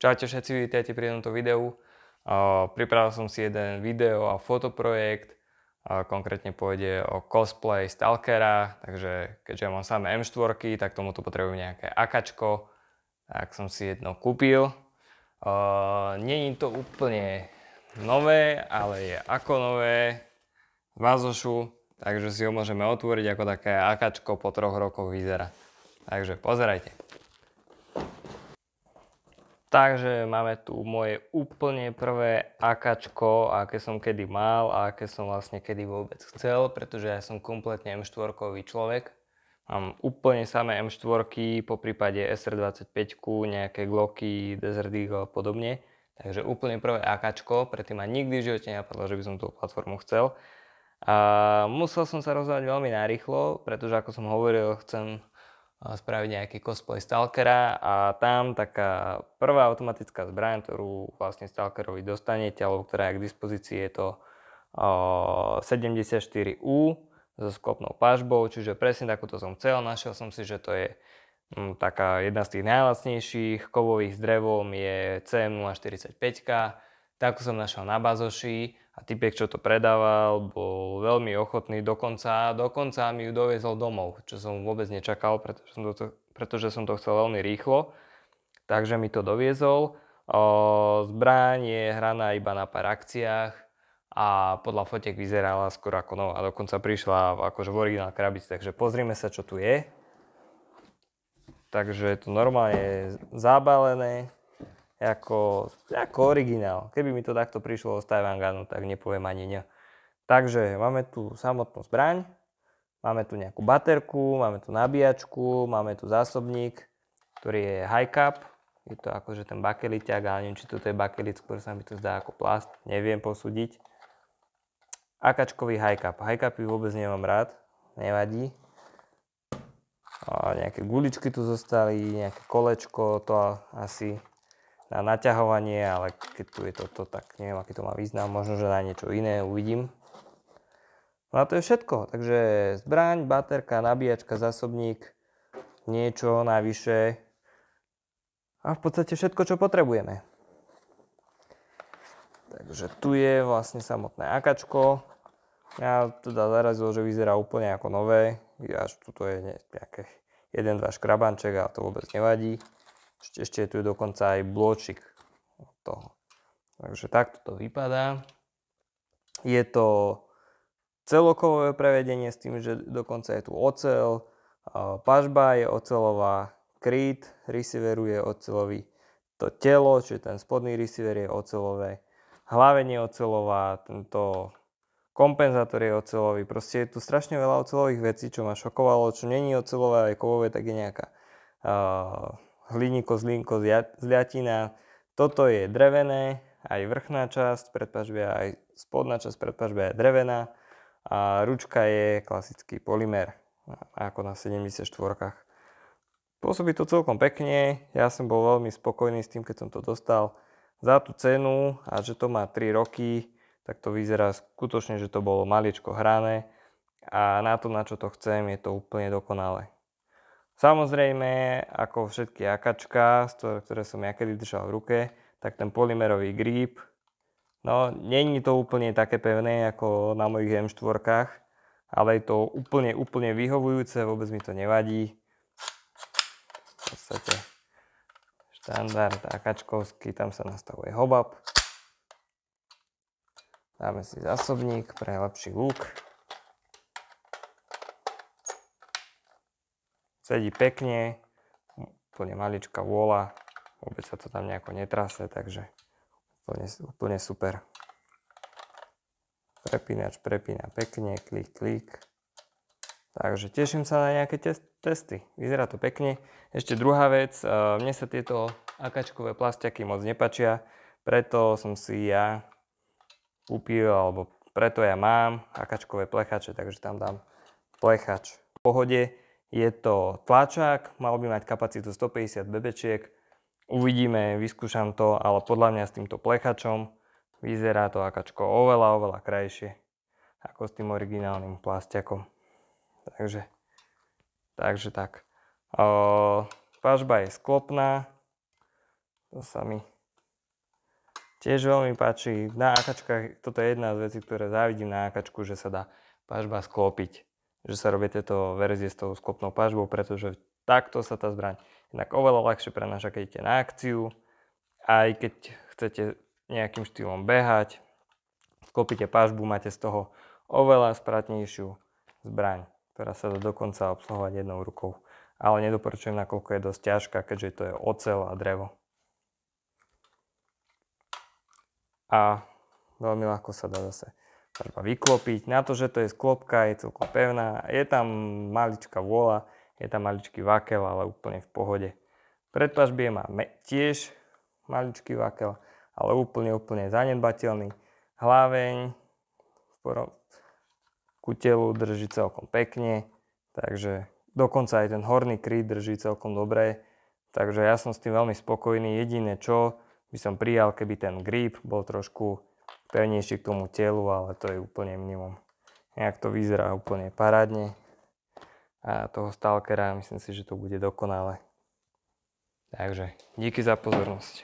Čaute všetci, vítajte pri tomto videu. Pripravil som si jeden video a fotoprojekt. Konkrétne pôjde o cosplay Stalkera, takže keďže ja mám samé M4, tak tomuto potrebujem nejaké akačko, tak som si jedno kúpil. Není to úplne nové, ale je ako nové z Mazošu, takže si ho môžeme otvoriť, ako také akačko po 3 rokoch vyzerá. Takže pozerajte. Takže máme tu moje úplne prvé akačko, aké som kedy mal a aké som vlastne kedy vôbec chcel, pretože ja som kompletne M4-kový človek. Mám úplne samé M4, po prípade SR25, nejaké Glocky, Desert Eagle a podobne. Takže úplne prvé akačko, predtým ma nikdy v živote nenapadlo, že by som tú platformu chcel. A musel som sa rozhodnúť veľmi narýchlo, pretože ako som hovoril, chcem spraviť nejaký cosplay Stalkera a tam taká prvá automatická zbraň, ktorú vlastne Stalkerovi dostanete, alebo ktorá je k dispozícii, je to 74U so sklopnou pažbou, čiže presne takúto som chcel. Našiel som si, že to je taká jedna z tých najlacnejších kovových s drevom, je CM045. Takú som našiel na Bazoši a typek, čo to predával, bol veľmi ochotný, dokonca mi ju doviezol domov, čo som vôbec nečakal, pretože som to chcel veľmi rýchlo. Takže mi to doviezol. Zbraň je hraná iba na pár akciách a podľa fotiek vyzerala skoro ako nová. Dokonca prišla akože v originál krabici, takže pozrime sa, čo tu je. Takže je to normálne zabalené. Ako originál. Keby mi to takto prišlo z Taiwanganu, tak nepoviem ani ne. Takže máme tu samotnú zbraň, máme tu nejakú baterku, máme tu nabíjačku, máme tu zásobník, ktorý je high cap. Je to akože ten bakeliťak, ale neviem, či toto je bakelit, skôr sa mi to zdá ako plast, neviem posúdiť. Akačkový high cap. High capy vôbec nemám rád, nevadí. A nejaké guličky tu zostali, nejaké kolečko, to asi na naťahovanie, ale keď tu je toto, tak neviem, aký to má význam, možno, že na niečo iné, uvidím. No a to je všetko, takže zbraň, baterka, nabíjačka, zásobník, niečo navyše a v podstate všetko, čo potrebujeme. Takže tu je vlastne samotné akačko. Ja teda zarazil, že vyzerá úplne ako nové, až tuto je nejaké 1-2 škrabanček, ale to vôbec nevadí. Ešte je tu dokonca aj blôčik od toho. Takže takto to vypadá. Je to celokovové prevedenie s tým, že dokonca je tu oceľ. Pažba je oceľová, kryt receiveru je oceľový. To telo, čiže ten spodný receiver je oceľové. Hlavenie je oceľová, tento kompenzátor je oceľový. Proste je tu strašne veľa oceľových vecí, čo ma šokovalo. Čo není oceľové a je kovové, tak je nejaká hliníko, zlínko, zliatina. Toto je drevené, aj vrchná časť predpažby, aj spodná časť predpažby je drevená. A ručka je klasický polymer, ako na 74. Pôsobí to celkom pekne, ja som bol veľmi spokojný s tým, keď som to dostal. Za tú cenu a že to má 3 roky, tak to vyzerá skutočne, že to bolo maličko hrané. A na to, na čo to chcem, je to úplne dokonalé. Samozrejme, ako všetky akačka, ktoré som ja kedy držal v ruke, tak ten polymerový grip, no není to úplne také pevné ako na mojich M4, ale je to úplne vyhovujúce, vôbec mi to nevadí. V podstate štandard akačkovský, tam sa nastavuje hobab. Dáme si zásobník pre lepší luk. Sedí pekne, úplne maličká vôľa, vôbec sa to tam nejako netrase, takže úplne super. Prepínač prepína pekne, klik. Takže teším sa na nejaké testy, vyzerá to pekne. Ešte druhá vec, mne sa tieto akačkové plastiaky moc nepačia, preto som si ja kúpil, alebo preto ja mám akačkové plechače, takže tam dám plechač v pohode. Je to tlačák, mal by mať kapacitu 150 bebečiek. Uvidíme, vyskúšam to, ale podľa mňa s týmto plechačom vyzerá to akačko oveľa krajšie ako s tým originálnym plastiakom. Takže tak. Pažba je sklopná. To sa mi tiež veľmi páči. Na AKčkách, toto je jedna z vecí, ktoré závidím na AKčku, že sa dá pažba sklopiť. Že sa robí tieto verzie s tou sklopnou pažbou, pretože takto sa tá zbraň jednak oveľa ľahšie prenáša, keď idete na akciu. Aj keď chcete nejakým štýlom behať, sklopíte pažbu, máte z toho oveľa spratnejšiu zbraň, ktorá sa dá dokonca obsluhovať jednou rukou. Ale nedoporučujem, nakoľko je dosť ťažká, keďže to je oceľ a drevo. A veľmi ľahko sa dá zase pažba vyklopiť. Na to, že to je sklopka, je celkom pevná. Je tam maličká vôľa, je tam maličký vakel, ale úplne v pohode. Predpažbie má tiež maličký vakel, ale úplne zanedbateľný. Hlaveň ku telu drží celkom pekne, takže dokonca aj ten horný kryt drží celkom dobre. Takže ja som s tým veľmi spokojný. Jediné čo by som prijal, keby ten grip bol trošku pevnejší k tomu telu, ale to je úplne minimum. Nejak to vyzerá úplne parádne. A toho Stalkera myslím si, že to bude dokonale. Takže díky za pozornosť.